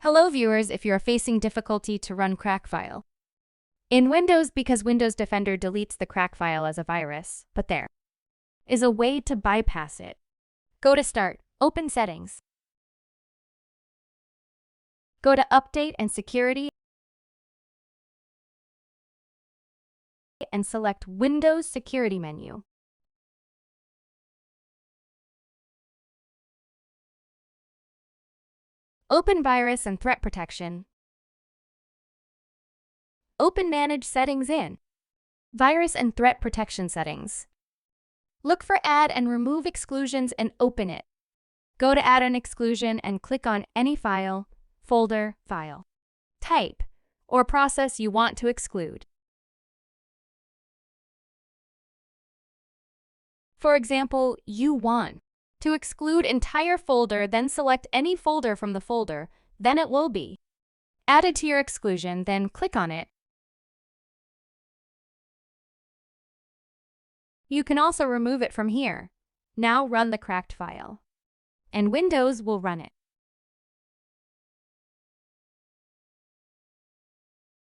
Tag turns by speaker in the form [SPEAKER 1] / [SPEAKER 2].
[SPEAKER 1] Hello viewers, if you are facing difficulty to run crack file in Windows because Windows Defender deletes the crack file as a virus, but there is a way to bypass it. Go to Start, open Settings. Go to Update and Security and select Windows Security menu. Open Virus and Threat Protection. Open Manage Settings in Virus and Threat Protection Settings. Look for Add and Remove Exclusions and open it. Go to Add an Exclusion and click on any file, folder, file type, or process you want to exclude. For example, you want to exclude entire folder, then select any folder from the folder, then it will be added to your exclusion, then click on it. You can also remove it from here. Now run the cracked file, and Windows will run it.